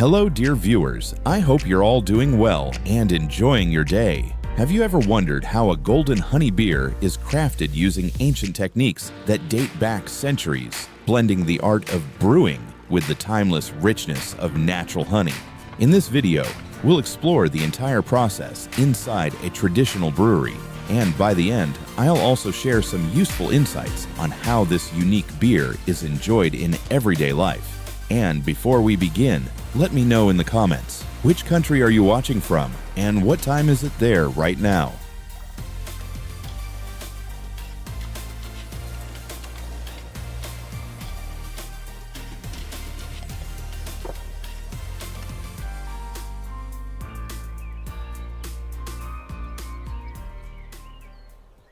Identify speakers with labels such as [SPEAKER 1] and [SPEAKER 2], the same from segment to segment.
[SPEAKER 1] Hello, dear viewers. I hope you're all doing well and enjoying your day. Have you ever wondered how a golden honey beer is crafted using ancient techniques that date back centuries, blending the art of brewing with the timeless richness of natural honey? In this video, we'll explore the entire process inside a traditional brewery, and by the end, I'll also share some useful insights on how this unique beer is enjoyed in everyday life. And before we begin, let me know in the comments, which country are you watching from, and what time is it there right now?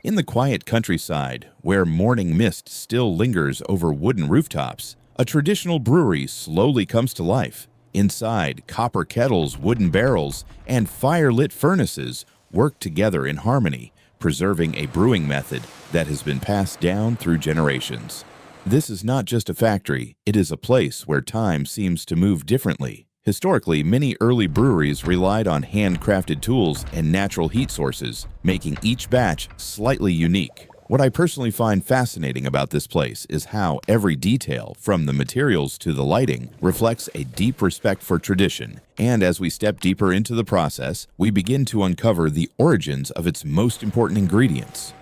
[SPEAKER 1] In the quiet countryside, where morning mist still lingers over wooden rooftops, a traditional brewery slowly comes to life. Inside, copper kettles, wooden barrels, and fire-lit furnaces work together in harmony, preserving a brewing method that has been passed down through generations. This is not just a factory, it is a place where time seems to move differently. Historically, many early breweries relied on handcrafted tools and natural heat sources, making each batch slightly unique. What I personally find fascinating about this place is how every detail, from the materials to the lighting, reflects a deep respect for tradition. And as we step deeper into the process, we begin to uncover the origins of its most important ingredients.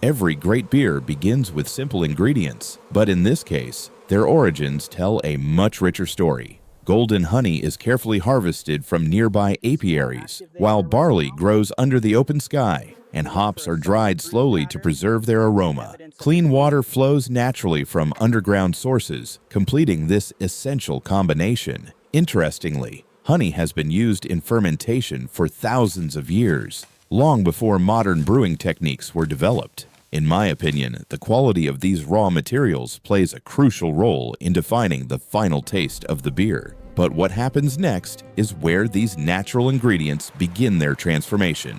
[SPEAKER 1] Every great beer begins with simple ingredients, but in this case, their origins tell a much richer story. Golden honey is carefully harvested from nearby apiaries, while barley grows under the open sky, and hops are dried slowly to preserve their aroma. Clean water flows naturally from underground sources, completing this essential combination. Interestingly, honey has been used in fermentation for thousands of years, long before modern brewing techniques were developed. In my opinion, the quality of these raw materials plays a crucial role in defining the final taste of the beer. But what happens next is where these natural ingredients begin their transformation.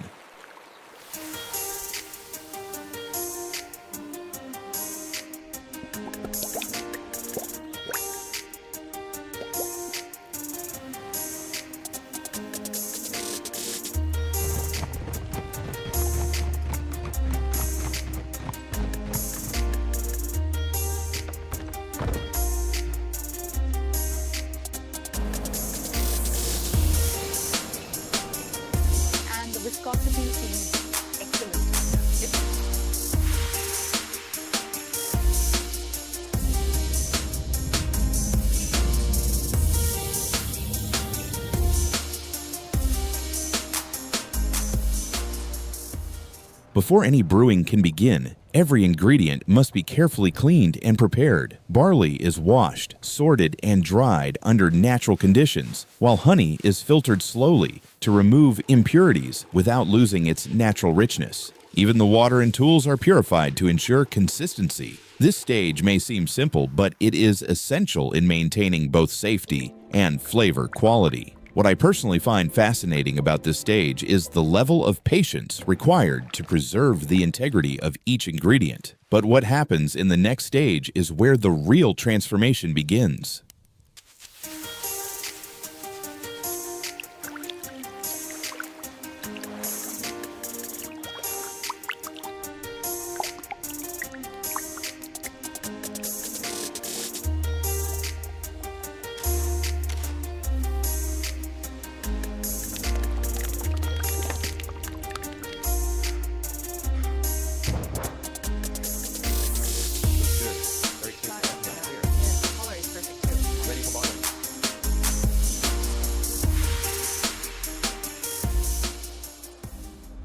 [SPEAKER 2] Viscosity is excellent.
[SPEAKER 1] Before any brewing can begin, every ingredient must be carefully cleaned and prepared. Barley is washed, sorted, and dried under natural conditions, while honey is filtered slowly to remove impurities without losing its natural richness. Even the water and tools are purified to ensure consistency. This stage may seem simple, but it is essential in maintaining both safety and flavor quality. What I personally find fascinating about this stage is the level of patience required to preserve the integrity of each ingredient. But what happens in the next stage is where the real transformation begins.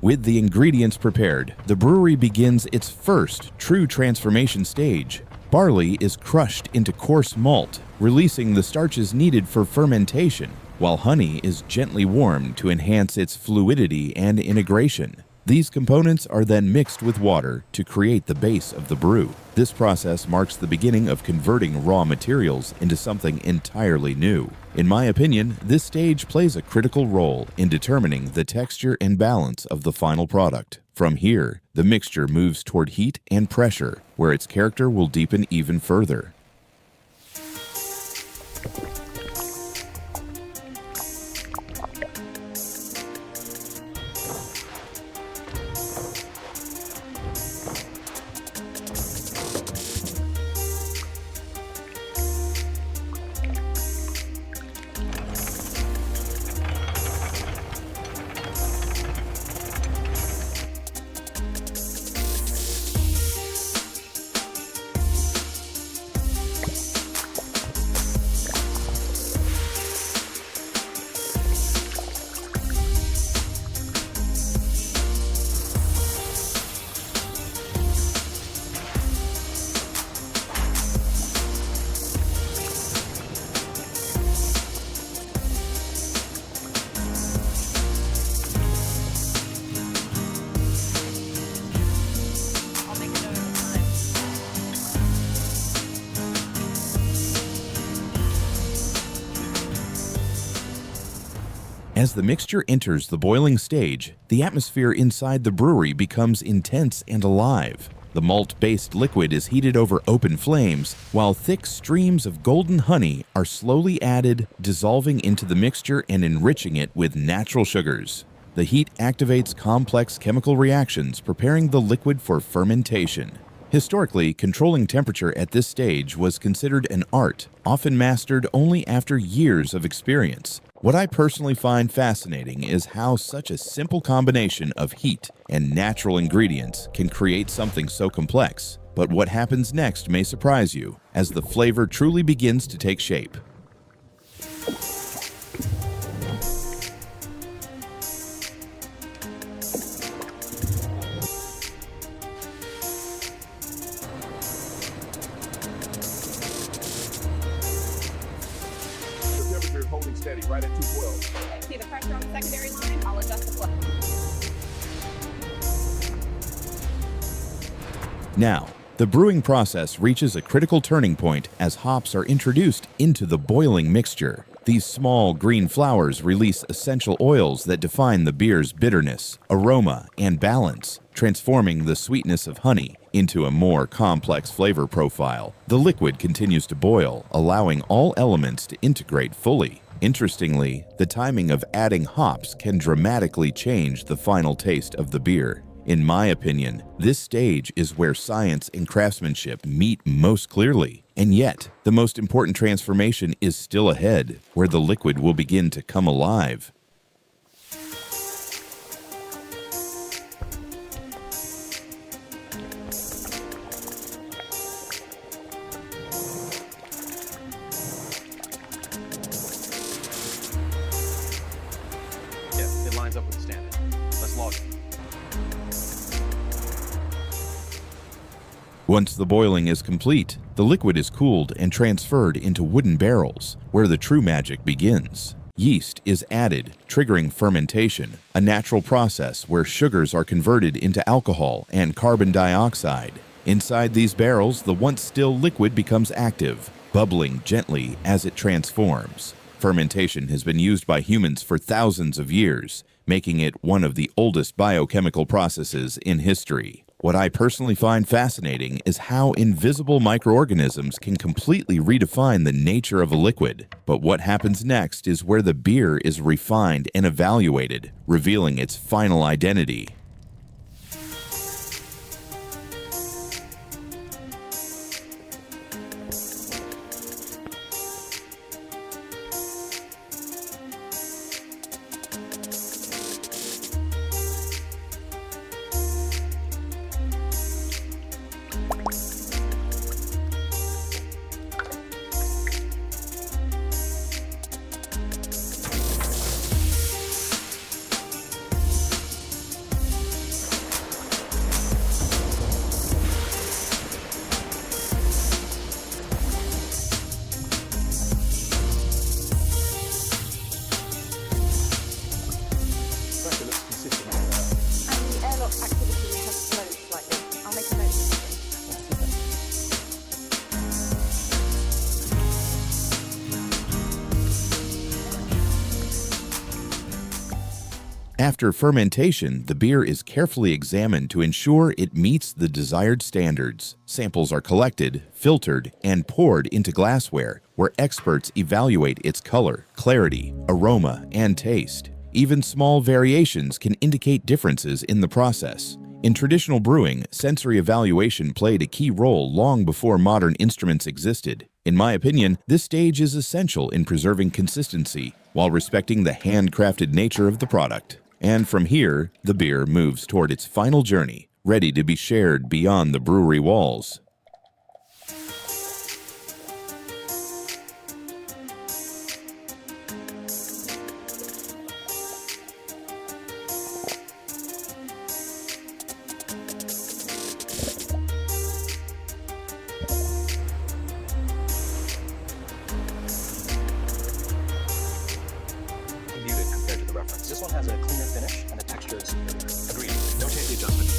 [SPEAKER 1] With the ingredients prepared, the brewery begins its first true transformation stage. Barley is crushed into coarse malt, releasing the starches needed for fermentation, while honey is gently warmed to enhance its fluidity and integration. These components are then mixed with water to create the base of the brew. This process marks the beginning of converting raw materials into something entirely new. In my opinion, this stage plays a critical role in determining the texture and balance of the final product. From here, the mixture moves toward heat and pressure, where its character will deepen even further.
[SPEAKER 2] I'll make a note of the time.
[SPEAKER 1] As the mixture enters the boiling stage, the atmosphere inside the brewery becomes intense and alive. The malt-based liquid is heated over open flames, while thick streams of golden honey are slowly added, dissolving into the mixture and enriching it with natural sugars. The heat activates complex chemical reactions, preparing the liquid for fermentation. Historically, controlling temperature at this stage was considered an art, often mastered only after years of experience. What I personally find fascinating is how such a simple combination of heat and natural ingredients can create something so complex. But what happens next may surprise you, as the flavor truly begins to take shape.
[SPEAKER 3] The temperature is holding steady right at 212.
[SPEAKER 2] See the pressure on the secondary line? I'll adjust the flow.
[SPEAKER 1] Now, the brewing process reaches a critical turning point as hops are introduced into the boiling mixture. These small green flowers release essential oils that define the beer's bitterness, aroma, and balance, transforming the sweetness of honey into a more complex flavor profile. The liquid continues to boil, allowing all elements to integrate fully. Interestingly, the timing of adding hops can dramatically change the final taste of the beer. In my opinion, this stage is where science and craftsmanship meet most clearly. And yet, the most important transformation is still ahead, where the liquid will begin to come alive.
[SPEAKER 3] Yeah, it lines up with the standard. Let's log it.
[SPEAKER 1] Once the boiling is complete, the liquid is cooled and transferred into wooden barrels, where the true magic begins. Yeast is added, triggering fermentation, a natural process where sugars are converted into alcohol and carbon dioxide. Inside these barrels, the once still liquid becomes active, bubbling gently as it transforms. Fermentation has been used by humans for thousands of years, making it one of the oldest biochemical processes in history. What I personally find fascinating is how invisible microorganisms can completely redefine the nature of a liquid. But what happens next is where the beer is refined and evaluated, revealing its final identity. After fermentation, the beer is carefully examined to ensure it meets the desired standards. Samples are collected, filtered, and poured into glassware, where experts evaluate its color, clarity, aroma, and taste. Even small variations can indicate differences in the process. In traditional brewing, sensory evaluation played a key role long before modern instruments existed. In my opinion, this stage is essential in preserving consistency while respecting the handcrafted nature of the product. And from here, the beer moves toward its final journey, ready to be shared beyond the brewery walls.
[SPEAKER 3] Muted compared to the reference. This one has a cleaner finish and the texture is superior. Agreed. Notate the adjustment.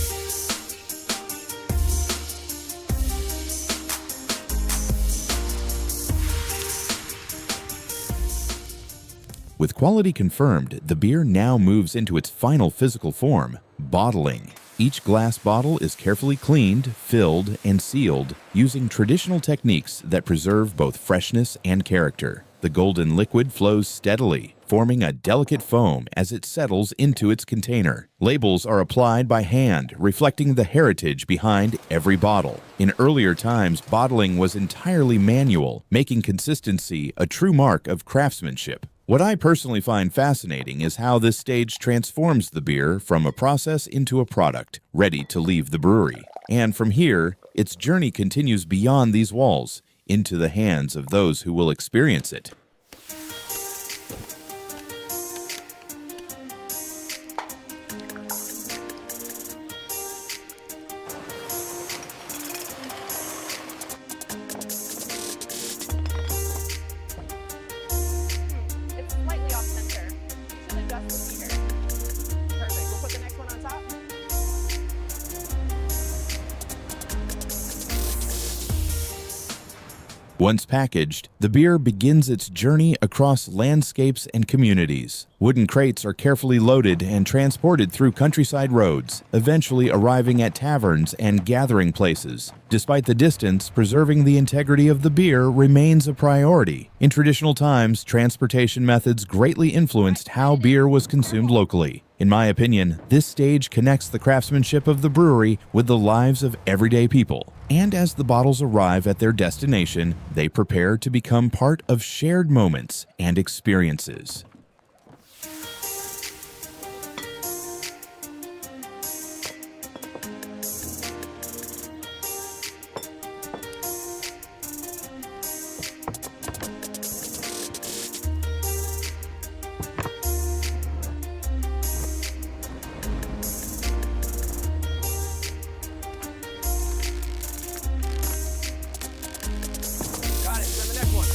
[SPEAKER 1] With quality confirmed, the beer now moves into its final physical form, bottling. Each glass bottle is carefully cleaned, filled, and sealed using traditional techniques that preserve both freshness and character. The golden liquid flows steadily, forming a delicate foam as it settles into its container. Labels are applied by hand, reflecting the heritage behind every bottle. In earlier times, bottling was entirely manual, making consistency a true mark of craftsmanship. What I personally find fascinating is how this stage transforms the beer from a process into a product, ready to leave the brewery. And from here, its journey continues beyond these walls, into the hands of those who will experience it.
[SPEAKER 2] It's slightly off center. You should adjust the heater. Perfect. We'll put the next one on top.
[SPEAKER 1] Once packaged, the beer begins its journey across landscapes and communities. Wooden crates are carefully loaded and transported through countryside roads, eventually arriving at taverns and gathering places. Despite the distance, preserving the integrity of the beer remains a priority. In traditional times, transportation methods greatly influenced how beer was consumed locally. In my opinion, this stage connects the craftsmanship of the brewery with the lives of everyday people. And as the bottles arrive at their destination, they prepare to become part of shared moments and experiences.
[SPEAKER 3] Got it. Then the next one.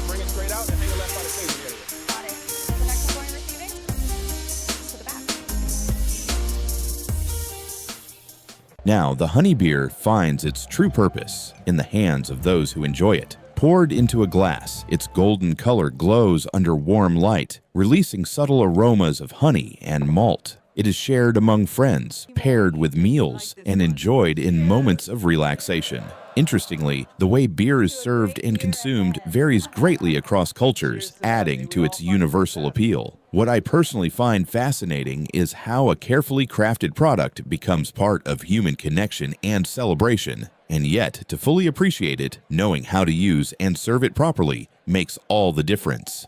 [SPEAKER 3] Bring it straight out and hang it left by the staging area.
[SPEAKER 2] Got it. The next one going receiving? To the back.
[SPEAKER 1] Now, the honey beer finds its true purpose in the hands of those who enjoy it. Poured into a glass, its golden color glows under warm light, releasing subtle aromas of honey and malt. It is shared among friends, paired with meals, and enjoyed in moments of relaxation. Interestingly, the way beer is served and consumed varies greatly across cultures, adding to its universal appeal. What I personally find fascinating is how a carefully crafted product becomes part of human connection and celebration. And yet, to fully appreciate it, knowing how to use and serve it properly makes all the difference.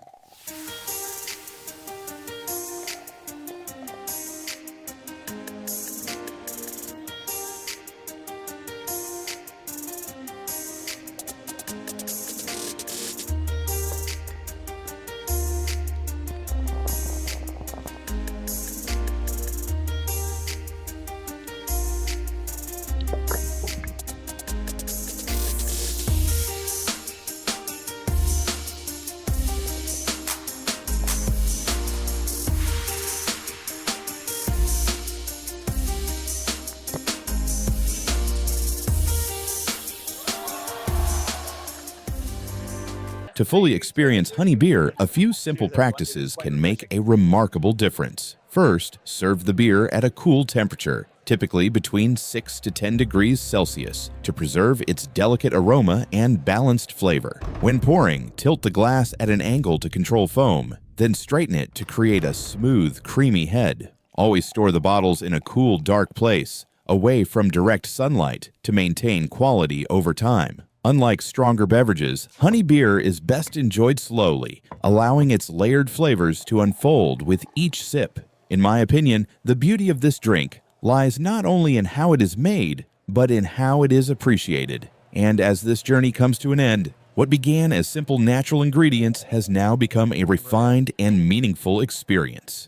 [SPEAKER 1] To fully experience honey beer, a few simple practices can make a remarkable difference. First, serve the beer at a cool temperature, typically between 6 to 10 degrees Celsius, to preserve its delicate aroma and balanced flavor. When pouring, tilt the glass at an angle to control foam, then straighten it to create a smooth, creamy head. Always store the bottles in a cool, dark place, away from direct sunlight, to maintain quality over time. Unlike stronger beverages, honey beer is best enjoyed slowly, allowing its layered flavors to unfold with each sip. In my opinion, the beauty of this drink lies not only in how it is made, but in how it is appreciated. And as this journey comes to an end, what began as simple natural ingredients has now become a refined and meaningful experience.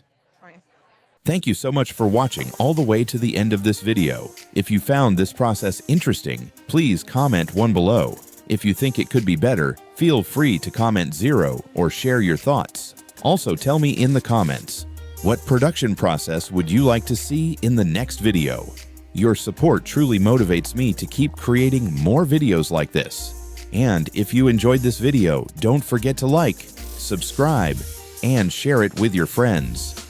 [SPEAKER 1] Thank you so much for watching all the way to the end of this video. If you found this process interesting, please comment one below. If you think it could be better, feel free to comment 0 or share your thoughts. Also tell me in the comments, what production process would you like to see in the next video? Your support truly motivates me to keep creating more videos like this. And if you enjoyed this video, don't forget to like, subscribe, and share it with your friends.